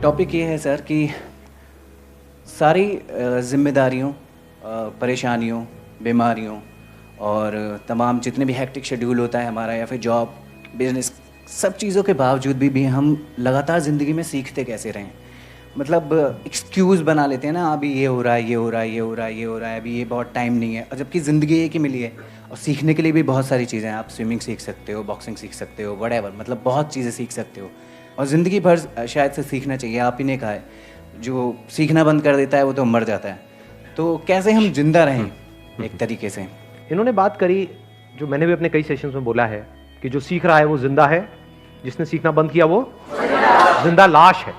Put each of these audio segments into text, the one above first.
Topic ये है sir कि सारी जिम्मेदारियों, परेशानियों, बीमारियों और तमाम जितने भी हेक्टिक शेड्यूल होता है हमारा या फिर जॉब, बिजनेस, सब चीज़ों के बावजूद भी हम लगातार ज़िंदगी में सीखते कैसे रहें। मतलब एक्सक्यूज़ बना लेते हैं ना, अभी ये हो रहा है, ये हो रहा है, ये हो रहा है, ये हो रहा है, अभी ये बहुत टाइम नहीं है, और जबकि ज़िंदगी एक ही मिली है और सीखने के लिए भी बहुत सारी चीज़ें हैं। आप स्विमिंग सीख सकते हो, बॉक्सिंग सीख सकते हो, व्हाटएवर, मतलब बहुत चीज़ें सीख सकते हो और ज़िंदगी भर शायद से सीखना चाहिए। आप ही ने कहा है, जो सीखना बंद कर देता है वो तो मर जाता है। तो कैसे हम जिंदा रहें एक तरीके से? इन्होंने बात करी, जो मैंने भी अपने कई सेशंस में बोला है, कि जो सीख रहा है वो जिंदा है, जिसने सीखना बंद किया वो जिंदा लाश है।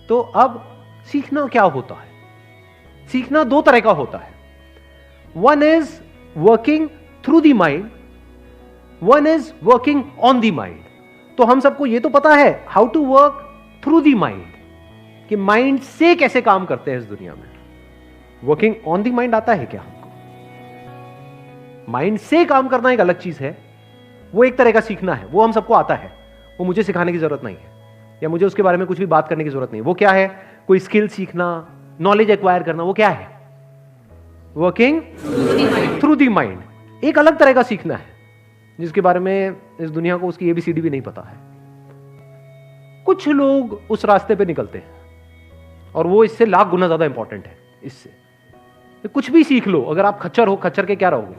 तो अब सीखना क्या होता है? सीखना दो तरह का होता है। One is working through the mind, one is working on the mind. तो हम सबको ये तो पता है how to work through the mind, कि माइंड से कैसे काम करते हैं इस दुनिया में। वर्किंग ऑन द माइंड आता है क्या हमको? माइंड से काम करना एक अलग चीज है, वो एक तरह का सीखना है, वो हम सबको आता है, वो मुझे सिखाने की जरूरत नहीं है या मुझे उसके बारे में कुछ भी बात करने की जरूरत नहीं। वो क्या है? कोई स्किल सीखना, नॉलेज एक्वायर करना, वो क्या है? Working through the mind. एक अलग तरह का सीखना है जिसके बारे में इस दुनिया को उसकी एबीसीडी भी नहीं पता है। कुछ लोग उस रास्ते पे निकलते हैं और वो इससे लाख गुना ज्यादा इंपॉर्टेंट है। इससे तो कुछ भी सीख लो, अगर आप खच्चर हो, खच्चर के क्या रहोगे?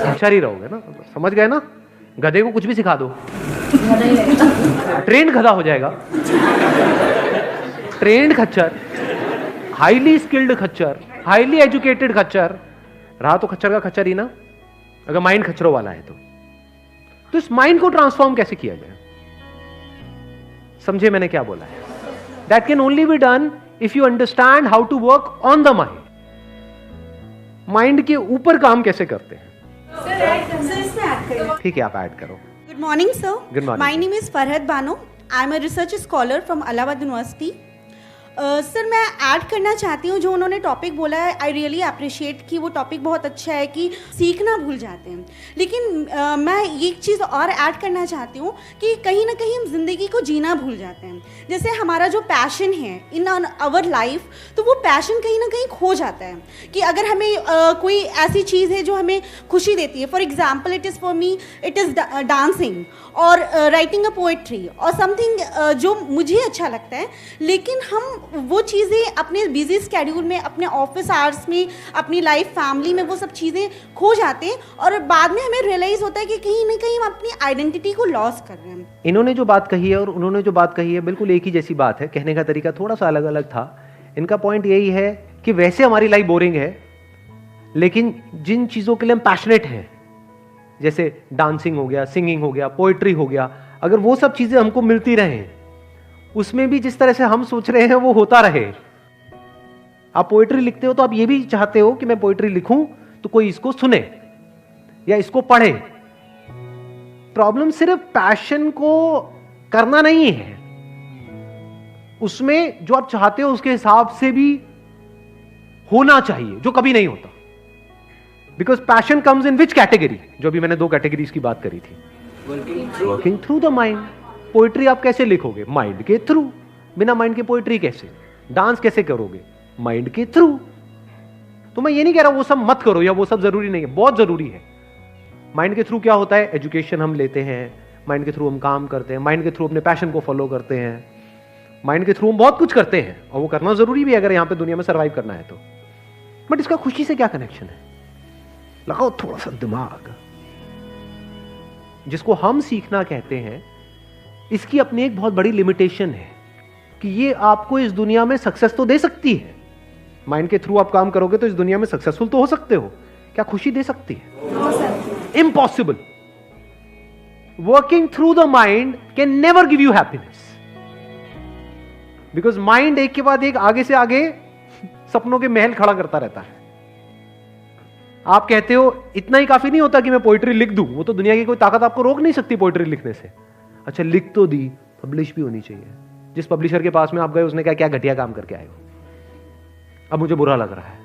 खच्चर ही रहोगे ना, समझ गए ना? गधे को कुछ भी सिखा दो, ट्रेंड गधा हो जाएगा। ट्रेंड खच्चर, हाईली स्किल्ड खच्चर, हाईली एजुकेटेड खच्चर रहा तो खच्चर का खच्चर ही ना, अगर माइंड खच्चरों वाला है तो इस माइंड को ट्रांसफॉर्म कैसे किया जाए? समझे मैंने क्या बोला है? That can only be done if you understand how to work on the mind. Mind के ऊपर काम कैसे करते हैं? ठीक है, आप ऐड करो। Good morning, sir. Good morning. My name is Farhad Bano. I'm a research scholar from Allahabad University. Sir मैं ऐड करना चाहती हूँ जो उन्होंने टॉपिक बोला है। आई रियली अप्रिशिएट कि वो टॉपिक बहुत अच्छा है कि सीखना भूल जाते हैं, लेकिन मैं ये चीज़ और ऐड करना चाहती हूँ कि कहीं ना कहीं हम जिंदगी को जीना भूल जाते हैं। जैसे हमारा जो पैशन है इन आवर लाइफ, तो वो पैशन कहीं ना कहीं खो जाता है कि अगर हमें कोई ऐसी चीज़ है जो हमें खुशी देती है। For example, it is for me it is dancing और राइटिंग अ पोएट्री और समथिंग जो मुझे अच्छा लगता है, लेकिन हम वो चीज़ें अपने बिजी स्केड्यूल में, अपने ऑफिस आवर्स में, अपनी लाइफ फैमिली में वो सब चीज़ें खो जाते हैं और बाद में हमें रियलाइज़ होता है कि कहीं ना कहीं हम अपनी आइडेंटिटी को लॉस कर रहे हैं। इन्होंने जो बात कही है और उन्होंने जो बात कही है बिल्कुल एक ही जैसी बात है, कहने का तरीका थोड़ा सा अलग अलग था। इनका पॉइंट यही है कि वैसे हमारी लाइफ बोरिंग है, लेकिन जिन चीज़ों के लिए हम पैशनेट हैं, जैसे डांसिंग हो गया, सिंगिंग हो गया, पोइट्री हो गया, अगर वो सब चीज़ें हमको मिलती रहें, उसमें भी जिस तरह से हम सोच रहे हैं वो होता रहे। आप पोइट्री लिखते हो तो आप ये भी चाहते हो कि मैं पोइट्री लिखूं तो कोई इसको सुने या इसको पढ़े। प्रॉब्लम सिर्फ पैशन को करना नहीं है, उसमें जो आप चाहते हो उसके हिसाब से भी होना चाहिए, जो कभी नहीं होता। Because passion comes in which category? जो भी मैंने दो कैटेगरीज की बात करी थी, working through the mind. Poetry आप कैसे लिखोगे? माइंड के थ्रू। बिना माइंड के पोइट्री कैसे? डांस कैसे करोगे? माइंड के थ्रू। तो मैं ये नहीं कह रहा वो सब मत करो या वो सब जरूरी नहीं है, बहुत जरूरी है। माइंड के थ्रू क्या होता है? एजुकेशन हम लेते हैं, माइंड के थ्रू हम काम करते हैं, माइंड के थ्रू अपने पैशन को फॉलो करते हैं, माइंड के थ्रू हम बहुत कुछ करते हैं और वो करना जरूरी भी है अगर यहां पे दुनिया में सर्वाइव करना है तो। बट इसका खुशी से क्या कनेक्शन है? लगाओ थोड़ा सा दिमाग। जिसको हम सीखना कहते हैं, इसकी अपनी एक बहुत बड़ी लिमिटेशन है कि ये आपको इस दुनिया में सक्सेस तो दे सकती है। माइंड के थ्रू आप काम करोगे तो इस दुनिया में सक्सेसफुल तो हो सकते हो, क्या खुशी दे सकती है? Impossible. Working through the mind can never give you happiness, because mind एक के बाद एक, आगे से आगे सपनों के महल खड़ा करता रहता है। आप कहते हो इतना ही काफी नहीं होता कि मैं पोइट्री लिख दूं, वो तो दुनिया की कोई ताकत आपको रोक नहीं सकती पोइट्री लिखने से। अच्छा, लिख तो दी, पब्लिश भी होनी चाहिए। जिस पब्लिशर के पास में आप गए उसने क्या क्या घटिया काम करके आए हो, अब मुझे बुरा लग रहा है।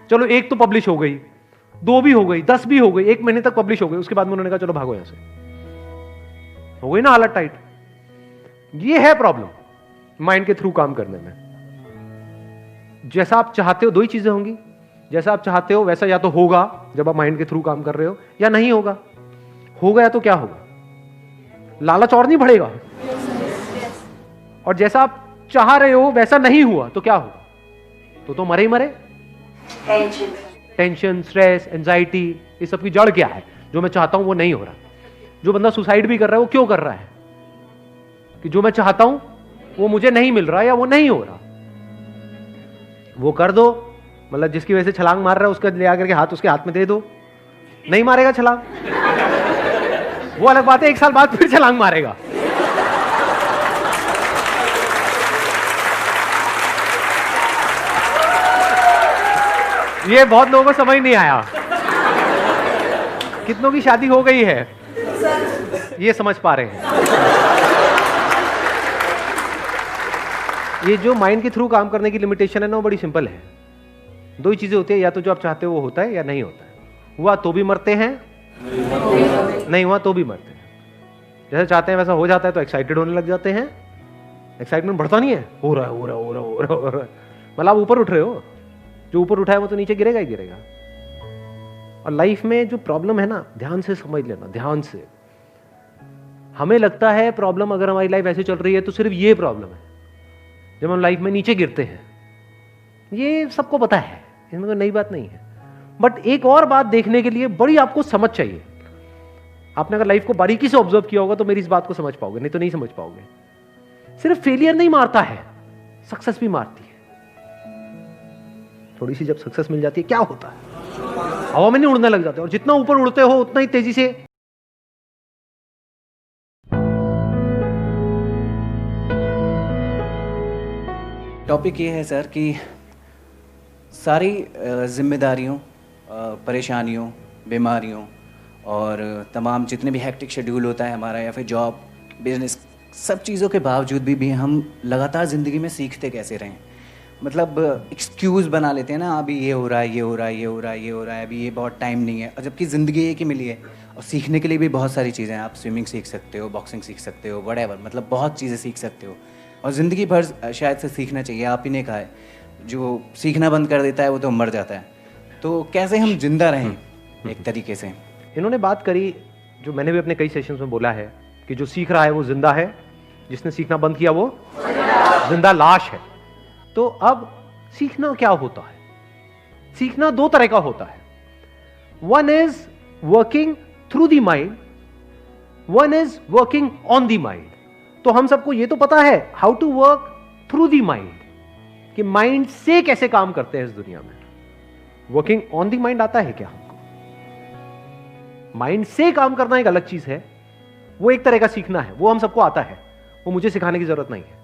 चलो एक तो पब्लिश हो गई, 2 भी हो गई, 10 भी हो गई, 1 महीने तक पब्लिश हो गई, उसके बाद में उन्होंने कहा चलो भागो यहां से। हो गई ना हालत टाइट। ये है प्रॉब्लम माइंड के थ्रू काम करने में। जैसा आप चाहते हो दो ही चीजें होंगी, जैसा आप चाहते हो वैसा या तो होगा जब आप माइंड के थ्रू काम कर रहे हो, या नहीं होगा। होगा या तो क्या होगा, लालच और नहीं बढ़ेगा। और जैसा आप चाह रहे हो वैसा नहीं हुआ तो क्या होगा, तो मरे ही मरे। टेंशन, स्ट्रेस, एंजाइटी, ये सब की जड़ क्या है? जो मैं चाहता हूं वो नहीं हो रहा। जो बंदा सुसाइड भी कर रहा है वो क्यों कर रहा है? कि जो मैं चाहता हूं वो मुझे नहीं मिल रहा या वो नहीं हो रहा। वो कर दो, मतलब जिसकी वजह से छलांग मार रहा है उसका ले आकर के हाथ उसके हाथ में दे दो, नहीं मारेगा छलांग, वो अलग बात है, 1 साल बाद फिर छलांग मारेगा। ये बहुत लोगों को समझ नहीं आया। कितनों की शादी हो गई है ये समझ पा रहे हैं। ये जो माइंड के थ्रू काम करने की लिमिटेशन है ना, वो बड़ी सिंपल है। दो ही चीजें होती है, या तो जो आप चाहते हो वो होता है या नहीं होता है। हुआ तो भी मरते हैं, नहीं हुआ तो भी मरते हैं। जैसे चाहते हैं वैसा हो जाता है तो एक्साइटेड होने लग जाते हैं। एक्साइटमेंट बढ़ता नहीं है, हो रहा है हो रहा है हो रहा है हो रहा है हो रहा है, मतलब आप ऊपर उठ रहे हो। जो ऊपर उठा है वो तो नीचे गिरेगा ही गिरेगा। और लाइफ में जो प्रॉब्लम है ना, ध्यान से समझ लेना, ध्यान से। हमें लगता है प्रॉब्लम, अगर हमारी लाइफ ऐसे चल रही है तो सिर्फ ये प्रॉब्लम है। जब हम लाइफ में नीचे गिरते हैं, ये सबको पता है, इसमें कोई नई बात नहीं है। बट एक और बात देखने के लिए बड़ी आपको समझ चाहिए। आपने अगर लाइफ को बारीकी से ऑब्जर्व किया होगा तो मेरी इस बात को समझ पाओगे, नहीं तो नहीं समझ पाओगे। सिर्फ फेलियर नहीं मारता है, सक्सेस भी मारती है। थोड़ी सी जब सक्सेस मिल जाती है क्या होता है, हवा में नहीं उड़ने लग जाते, और जितना ऊपर उड़ते हो उतना ही तेजी से टॉपिक ये है सर कि सारी जिम्मेदारियों, परेशानियों, बीमारियों और तमाम जितने भी हेक्टिक शेड्यूल होता है हमारा, या फिर जॉब, बिजनेस, सब चीज़ों के बावजूद भी हम लगातार ज़िंदगी में सीखते कैसे रहें। मतलब एक्सक्यूज़ बना लेते हैं ना, अभी ये हो रहा है, ये हो रहा है, ये हो रहा है, ये हो रहा है, अभी ये बहुत टाइम नहीं है। और जबकि ज़िंदगी एक ही मिली है और सीखने के लिए भी बहुत सारी चीज़ें हैं। आप स्विमिंग सीख सकते हो, बॉक्सिंग सीख सकते हो, व्हाटएवर, मतलब बहुत चीज़ें सीख सकते हो। और ज़िंदगी भर शायद से सीखना चाहिए। आप ही ने कहा है, जो सीखना बंद कर देता है वो तो मर जाता है। तो कैसे हम जिंदा रहें एक तरीके से? इन्होंने बात करी, जो मैंने भी अपने कई सेशंस में बोला है, कि जो सीख रहा है वो जिंदा है, जिसने सीखना बंद किया वो जिंदा लाश है। तो अब सीखना क्या होता है? सीखना दो तरह का होता है। One is working through the mind, one is working on the mind. तो हम सबको ये तो पता है how to work through the mind, कि माइंड से कैसे काम करते हैं इस दुनिया में। वर्किंग ऑन द माइंड आता है क्या हमको? माइंड से काम करना एक अलग चीज है, वो एक तरह का सीखना है, वो हम सबको आता है, वो मुझे सिखाने की जरूरत नहीं है,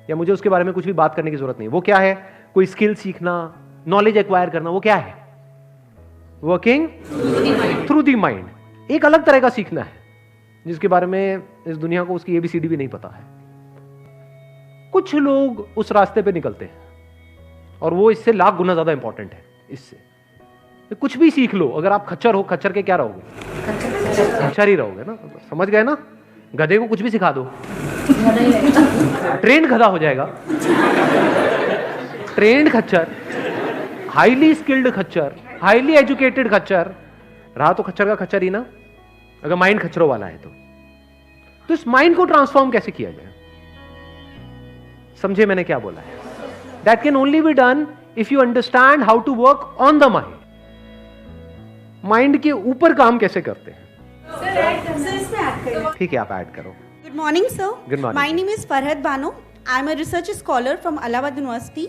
या मुझे उसके बारे में कुछ भी बात करने की जरूरत नहीं। वो क्या है? कोई स्किल सीखना, नॉलेज एक्वायर करना, वो क्या है? Working through the mind. एक अलग तरह का सीखना है जिसके बारे में इस दुनिया को उसकी ABCD भी नहीं पता है। कुछ लोग उस रास्ते पे निकलते हैं और वो इससे लाख गुना ज्यादा इंपॉर्टेंट है। इससे कुछ भी सीख लो, अगर आप खच्चर हो, खच्चर के क्या रहोगे? खच्चर ही रहोगे ना, समझ गए ना? गधे को कुछ भी सिखा दो, ट्रेंड गधा हो जाएगा। ट्रेंड खच्चर, हाईली स्किल्ड खच्चर, हाईली एजुकेटेड खच्चर रहा तो खच्चर का खच्चर ही ना, अगर माइंड खच्चरों वाला है तो इस माइंड को ट्रांसफॉर्म कैसे किया जाए? समझे मैंने क्या बोला है? That can only be done if you understand how to work on the mind. Mind के ऊपर काम कैसे करते हैं? ठीक है, आप ऐड करो। Good morning, sir. Good morning. My name is Farhad Bano. I'm a research scholar from Allahabad University.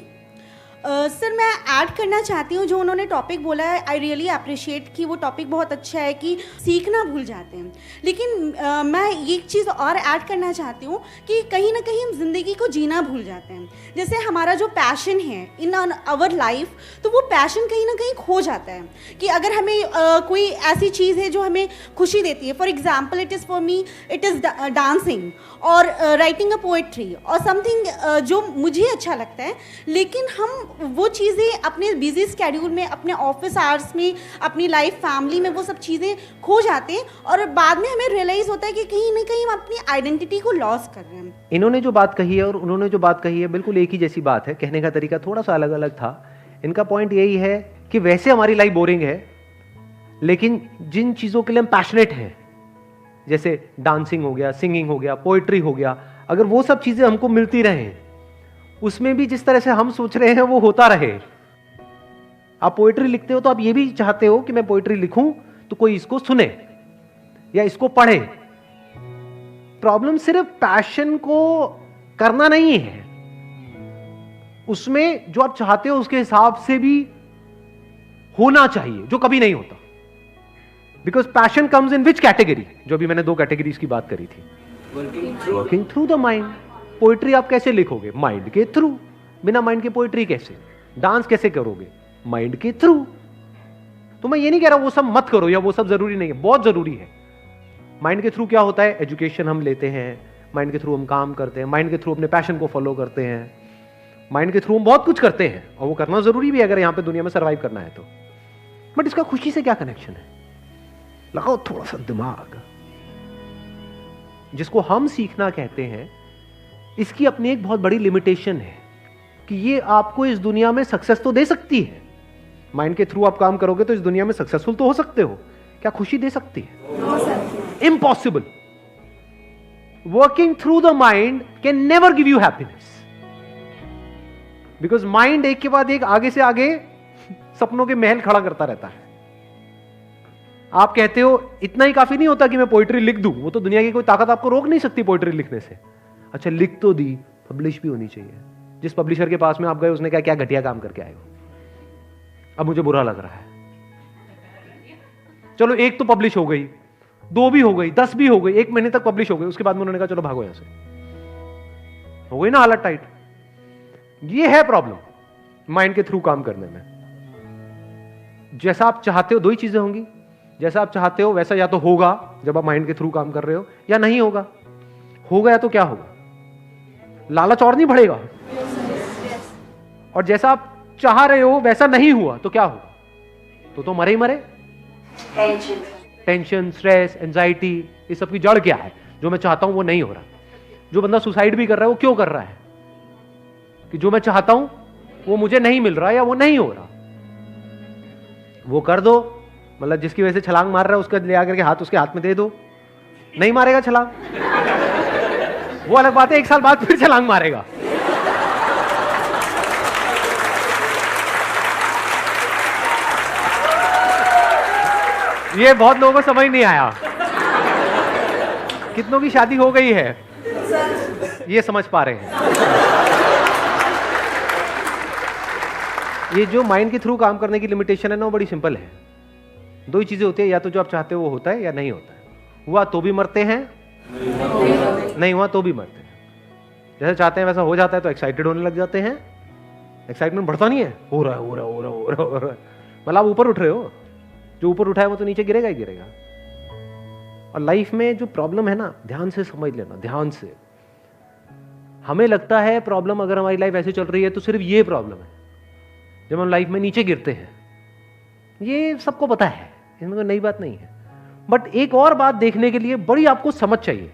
Sir मैं ऐड करना चाहती हूँ जो उन्होंने टॉपिक बोला है। आई रियली अप्रिशिएट कि वो टॉपिक बहुत अच्छा है कि सीखना भूल जाते हैं। लेकिन मैं ये चीज़ और ऐड करना चाहती हूँ कि कहीं ना कहीं हम जिंदगी को जीना भूल जाते हैं। जैसे हमारा जो पैशन है इन आवर लाइफ, तो वो पैशन कहीं ना कहीं खो जाता है। कि अगर हमें कोई ऐसी चीज़ है जो हमें खुशी देती है, for example it is for me it is dancing और राइटिंग अ पोएट्री और समथिंग जो मुझे अच्छा लगता है, लेकिन हम वो चीज़ें अपने बिजी स्केड्यूल में, अपने ऑफिस आवर्स में, अपनी लाइफ फैमिली में वो सब चीज़ें खो जाते हैं और बाद में हमें रियलाइज़ होता है कि कहीं ना कहीं हम अपनी आइडेंटिटी को लॉस कर रहे हैं। इन्होंने जो बात कही है और उन्होंने जो बात कही है बिल्कुल एक ही जैसी बात है, कहने का तरीका थोड़ा सा अलग अलग था। इनका पॉइंट यही है कि वैसे हमारी लाइफ बोरिंग है, लेकिन जिन चीज़ों के लिए हम पैशनेट हैं, जैसे डांसिंग हो गया, सिंगिंग हो गया, पोइट्री हो गया, अगर वो सब चीज़ें हमको मिलती रहें, उसमें भी जिस तरह से हम सोच रहे हैं वो होता रहे। आप पोइट्री लिखते हो तो आप ये भी चाहते हो कि मैं पोइट्री लिखूं तो कोई इसको सुने या इसको पढ़े। प्रॉब्लम सिर्फ पैशन को करना नहीं है, उसमें जो आप चाहते हो उसके हिसाब से भी होना चाहिए, जो कभी नहीं होता। Because passion comes in which category, जो भी मैंने 2 कैटेगरीज की बात करी थी। Working through the mind. Poetry आप कैसे लिखोगे? माइंड के थ्रू। बिना माइंड के पोइट्री कैसे? डांस कैसे करोगे? माइंड के थ्रू। तो मैं ये नहीं कह रहा वो सब मत करो या वो सब जरूरी नहीं है, बहुत जरूरी है। माइंड के थ्रू क्या होता है? एजुकेशन हम लेते हैं, माइंड के थ्रू हम काम करते हैं, माइंड के थ्रू अपने पैशन को फॉलो करते हैं, माइंड के थ्रू हम बहुत कुछ करते हैं और वो करना जरूरी भी है अगर यहां पे दुनिया में सर्वाइव करना है तो। बट इसका खुशी से क्या कनेक्शन है? लगाओ थोड़ा सा दिमाग। जिसको हम सीखना कहते हैं, इसकी अपनी एक बहुत बड़ी लिमिटेशन है कि ये आपको इस दुनिया में सक्सेस तो दे सकती है। माइंड के थ्रू आप काम करोगे तो इस दुनिया में सक्सेसफुल तो हो सकते हो, क्या खुशी दे सकती है? Impossible. Working through the mind can never give you happiness, because mind एक के बाद एक, आगे से आगे सपनों के महल खड़ा करता रहता है। आप कहते हो इतना ही काफी नहीं होता कि मैं पोइट्री लिख दूं, वो तो दुनिया की कोई ताकत आपको रोक नहीं सकती पोइट्री लिखने से। अच्छा लिख तो दी, पब्लिश भी होनी चाहिए। जिस पब्लिशर के पास में आप गए उसने कहा क्या घटिया काम करके आए हो, अब मुझे बुरा लग रहा है। चलो 1 तो पब्लिश हो गई, 2 भी हो गई, 10 भी हो गई, 1 महीने तक पब्लिश हो गई, उसके बाद में उन्होंने कहा चलो भागो यहां से। हो गई ना हालत टाइट। ये है प्रॉब्लम माइंड के थ्रू काम करने में। जैसा आप चाहते हो 2 ही चीजें होंगी, जैसा आप चाहते हो वैसा या तो होगा जब आप माइंड के थ्रू काम कर रहे हो, या नहीं होगा। हो गया तो क्या होगा? लालच और नहीं बढ़ेगा। और जैसा आप चाह रहे हो वैसा नहीं हुआ तो क्या होगा? तो मरे ही मरे। टेंशन, स्ट्रेस, एंजाइटी, ये सब की जड़ क्या है? जो मैं चाहता हूं वो नहीं हो रहा। जो बंदा सुसाइड भी कर रहा है वो क्यों कर रहा है? कि जो मैं चाहता हूं वो मुझे नहीं मिल रहा या वो नहीं हो रहा। वो कर दो, मतलब जिसकी वजह से छलांग मार रहा है उसका ले आकर के हाथ उसके हाथ में दे दो, नहीं मारेगा छलांग, वो अलग बात है, 1 साल बाद फिर छलांग मारेगा। ये बहुत लोगों को समझ नहीं आया। कितनों की शादी हो गई है ये समझ पा रहे हैं। ये जो माइंड के थ्रू काम करने की लिमिटेशन है ना, वो बड़ी सिंपल है। 2 ही चीजें होती है, या तो जो आप चाहते हो वो होता है या नहीं होता है। हुआ तो भी मरते हैं, नहीं हुआ तो भी मरते हैं। जैसे चाहते हैं वैसा हो जाता है तो एक्साइटेड होने लग जाते हैं। एक्साइटमेंट बढ़ता नहीं है, हो रहा है हो रहा है हो रहा है हो रहा है हो रहा है, मतलब आप ऊपर उठ रहे हो। जो ऊपर उठा है वो तो नीचे गिरेगा ही गिरेगा। और लाइफ में जो प्रॉब्लम है ना, ध्यान से समझ लेना, ध्यान से। हमें लगता है प्रॉब्लम, अगर हमारी लाइफ ऐसे चल रही है तो सिर्फ ये प्रॉब्लम है। जब हम लाइफ में नीचे गिरते हैं, ये सबको पता है, इसमें कोई नई बात नहीं है। बट एक और बात देखने के लिए बड़ी आपको समझ चाहिए।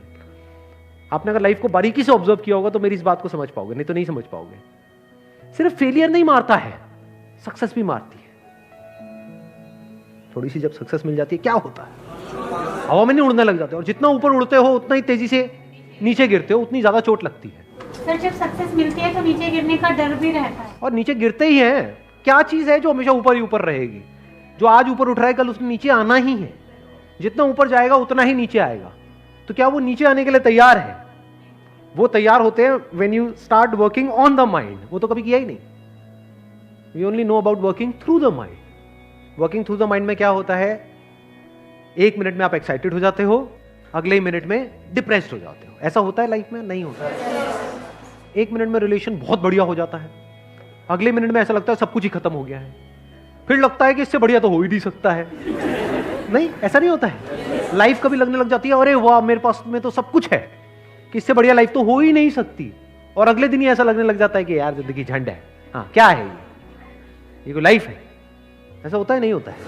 आपने अगर लाइफ को बारीकी से ऑब्जर्व किया होगा तो मेरी इस बात को समझ पाओगे, नहीं तो नहीं समझ पाओगे। सिर्फ फेलियर नहीं मारता है, सक्सेस भी मारती है। थोड़ी सी जब सक्सेस मिल जाती है क्या होता है? हवा में नहीं उड़ने लग जाते, और जितना ऊपर उड़ते हो उतना ही तेजी से नीचे गिरते हो, उतनी ज्यादा चोट लगती है। सर जब सक्सेस मिलती है तो नीचे गिरने का डर भी रहता है। और नीचे गिरते ही हैं। क्या चीज है जो हमेशा ऊपर ही ऊपर रहेगी? जो आज ऊपर उठ रहा है कल उसने नीचे आना ही है। जितना ऊपर जाएगा उतना ही नीचे आएगा। तो क्या वो नीचे आने के लिए तैयार है? वो तैयार होते हैं when you start working on the mind. वो तो कभी किया ही नहीं। We only know about working through the mind. Working through the mind में क्या होता है? 1 मिनट में आप एक्साइटेड हो जाते हो, अगले ही मिनट में डिप्रेस्ड हो जाते हो। ऐसा होता है लाइफ में? नहीं होता। 1 मिनट में रिलेशन बहुत बढ़िया हो जाता है, अगले मिनट में ऐसा लगता है सब कुछ ही खत्म हो गया है। फिर लगता है कि इससे बढ़िया तो हो ही नहीं सकता है। नहीं, ऐसा नहीं होता है। लाइफ कभी लगने लग जाती है अरे वाह मेरे पास में तो सब कुछ है, कि इससे बढ़िया लाइफ तो हो ही नहीं सकती। और अगले दिन ही ऐसा लगने लग जाता है कि यार जिंदगी झंड है। हाँ क्या है ये? ये कोई लाइफ है? ऐसा होता है नहीं होता है?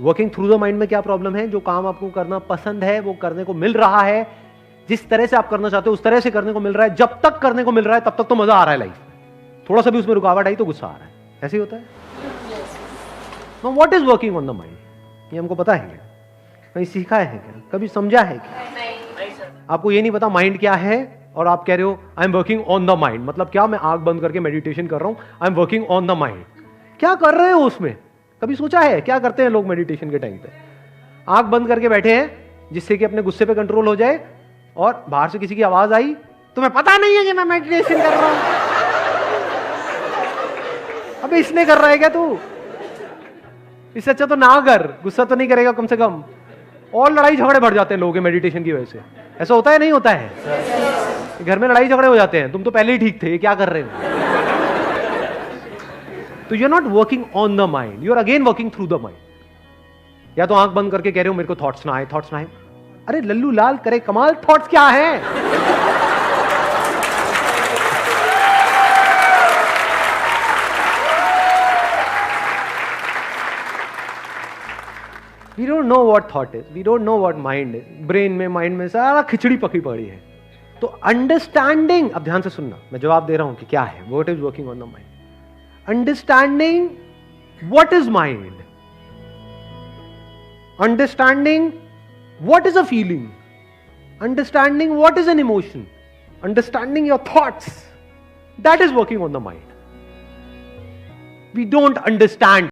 वर्किंग थ्रू द माइंड में क्या प्रॉब्लम है? जो काम आपको करना पसंद है वो करने को मिल रहा है, जिस तरह से आप करना चाहते हो उस तरह से करने को मिल रहा है, जब तक करने को मिल रहा है तब तक तो मजा आ रहा है लाइफ में, थोड़ा सा भी उसमें रुकावट आई तो गुस्सा आ रहा है, ऐसे ही होता है। Now what is working on the mind? ये हमको पता है क्या? कहीं सीखा है क्या? कभी समझा है क्या? आपको ये नहीं पता माइंड क्या है और आप कह रहे हो I am working on the mind. मतलब क्या? मैं आंख बंद करके मेडिटेशन कर रहा हूं, I am working on the mind. क्या कर रहे हो उसमें? कभी सोचा है क्या करते हैं लोग मेडिटेशन के टाइम पे? आंख बंद करके बैठे हैं जिससे कि अपने गुस्से पे कंट्रोल हो जाए, और बाहर से किसी की आवाज आई, तुम्हें पता नहीं है कि मैं मेडिटेशन कर रहा हूं? अबे इसने कर रहा है क्या तू? इससे अच्छा तो ना कर, गुस्सा तो नहीं करेगा कम से कम। और लड़ाई झगड़े बढ़ जाते हैं लोगों के मेडिटेशन की वजह से। ऐसा होता है नहीं होता है? घर में लड़ाई झगड़े हो जाते हैं, तुम तो पहले ही ठीक थे, ये क्या कर रहे हो? तो you are not working on the mind, you are again working through the mind. या तो आंख बंद करके कह रहे हो मेरे को थॉट्स ना आए, थॉट्स ना आए। अरे लल्लू लाल करे कमाल, थॉट्स क्या है? We don't know what thought is, we don't know what mind is. Brain में, माइंड में सारा खिचड़ी पकी पड़ी है। तो अंडरस्टैंडिंग, अब ध्यान से सुनना, मैं जवाब दे रहा हूं कि क्या है what is working on the mind. Understanding what is mind, understanding what is a feeling, understanding what is an emotion, understanding your thoughts, that is working on the mind. We don't understand